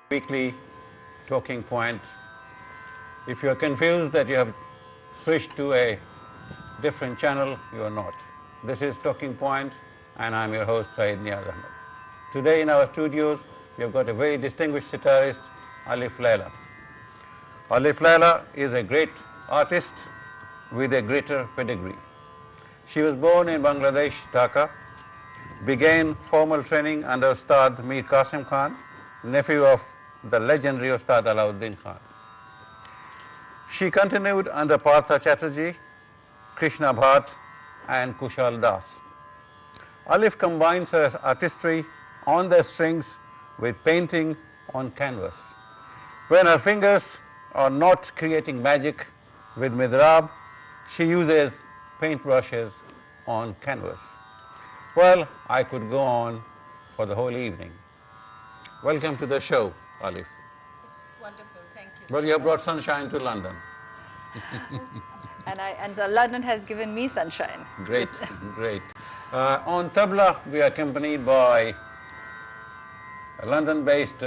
weekly talking point. If you are confused that you have switched to a different channel, you are not. This is Talking Point, and I'm your host, Syed Neaz Ahmed. Today in our studios, we have got a very distinguished sitarist, Alif Laila. Alif Laila is a great artist with a greater pedigree. She was born in Bangladesh, Dhaka, began formal training under Ustad Mir Qasim Khan, nephew of the legendary Ustad Alauddin Khan. She continued under Partha Chatterjee, Krishna Bhatt, and Kushal Das. Alif combines her artistry on the strings with painting on canvas. When her fingers are not creating magic with midrab, she uses paintbrushes on canvas. Well, I could go on for the whole evening. Welcome to the show, Alif. It's wonderful, thank you. Well, you have brought sunshine to London. And so London has given me sunshine. Great, great. On tabla, we are accompanied by a London-based,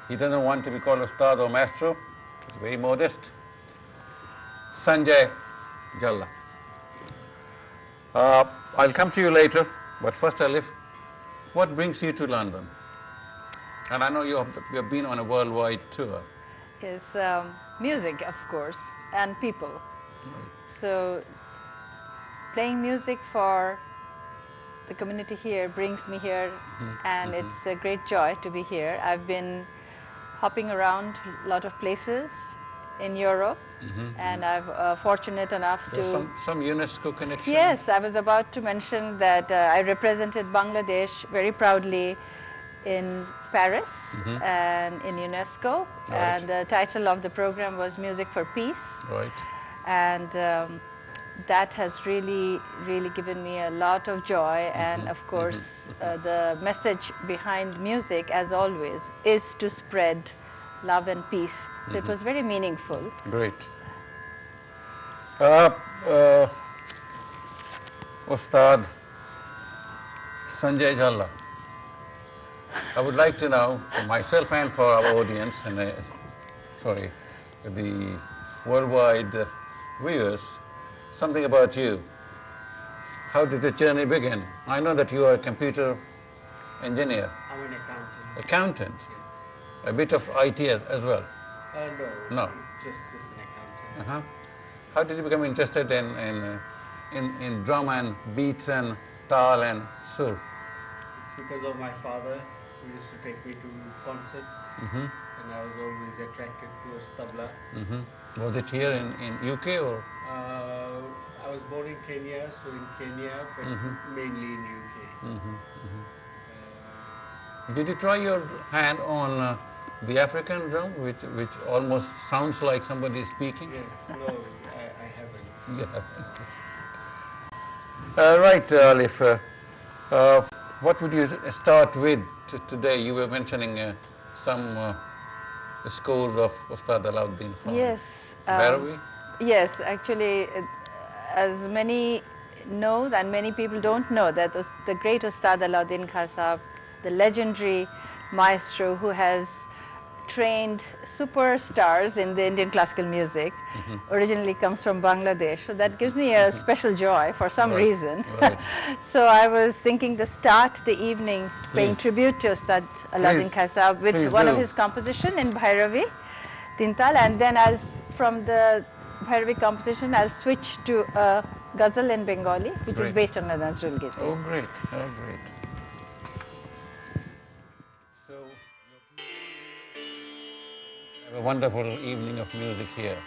he doesn't want to be called Ustad or Maestro, he's very modest, Sanjay Jalla. I'll come to you later, but first, Alif, what brings you to London? And I know you have been on a worldwide tour. Is music, of course, and people. So playing music for the community here brings me here, and it's a great joy to be here. I've been hopping around a lot of places in Europe, and I'm fortunate enough There's to... some UNESCO connection? Yes, I was about to mention that I represented Bangladesh very proudly in Paris and in UNESCO, and the title of the program was Music for Peace. Right. And that has really given me a lot of joy, and of course the message behind music, as always, is to spread love and peace. So it was very meaningful. Great. Ustad Sanjay Jalla, I would like to know, for myself and for our audience, and the worldwide viewers, something about you. How did the journey begin? I know that you are a computer engineer. I'm an accountant. Accountant? Yes. A bit of IT as well? No. No. Just an accountant. How did you become interested in drum and beats and tal and sur? It's because of my father, who used to take me to concerts, and I was always attracted towards tabla. Was it here in UK or? I was born in Kenya, so in Kenya, but mainly in UK. Did you try your hand on the African drum, which almost sounds like somebody is speaking? Yes, no, I haven't. You haven't. Right, Alif. What would you start with today? You were mentioning some scores of Ustad Alauddin Khan. Yes. Barawi? Yes, actually, as many know, and many people don't know, that the great Ustad Alauddin Khan Sahab, the legendary maestro who has trained superstars in the Indian classical music, originally comes from Bangladesh. So that gives me a special joy for some reason. Right. So I was thinking to start the evening paying tribute to Ustad Alauddin Khan Sahab with one of his composition in Bhairavi, Tintal, and then from the Bhairavi composition, I'll switch to a ghazal in Bengali, which is based on a Nazrul Giri. Oh, great. Oh, great. So, have a wonderful evening of music here.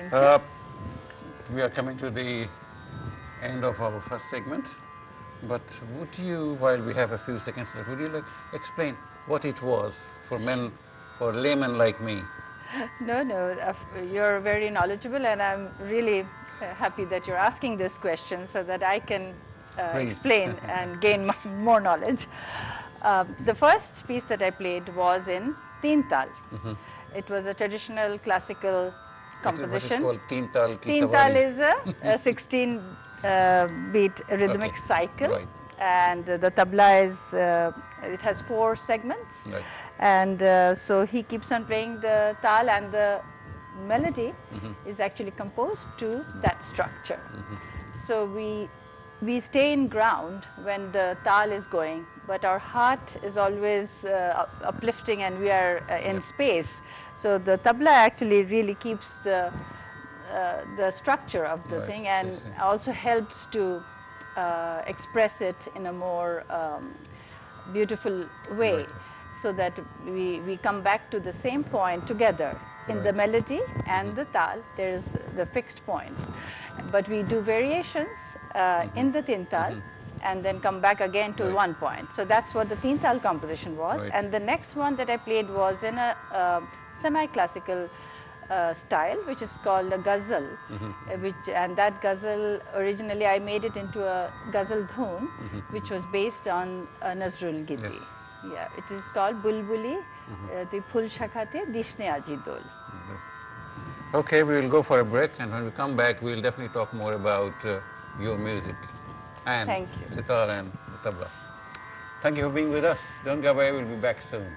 Thank you. We are coming to the end of our first segment, but would you, while we have a few seconds left, would you like explain what it was for men, for laymen like me? No, no, you're very knowledgeable, and I'm really happy that you're asking this question so that I can Please. explain and gain more knowledge. The first piece that I played was in Teen Tal. It was a traditional classical composition. What is called Teen Tal Ki Teen Tal Sawari. is a 16 beat rhythmic Okay. cycle, Right. and the tabla is, it has 4 segments. Right. And so he keeps on playing the tal, and the melody is actually composed to that structure. So we stay in ground when the tal is going, but our heart is always uplifting, and we are in space. So the tabla actually really keeps the structure of the Right, thing, and also helps to express it in a more beautiful way. Right. So that we come back to the same point together in the Right. melody and the tal. There's the fixed points, but we do variations in the teen tal, and then come back again to Right. one point. So that's what the teen tal composition was. Right. And the next one that I played was in a semi-classical style, which is called a ghazal, and that ghazal, originally I made it into a ghazal dhoon, which was based on Nazrul Giddi. Yes. Yeah, it is called Bulbuli, the Phul Shakhate Dishne Aji Dol. Okay, we will go for a break, and when we come back, we will definitely talk more about your music and Thank you. sitar and the tabla. Thank you for being with us. Don't go away, we'll be back soon.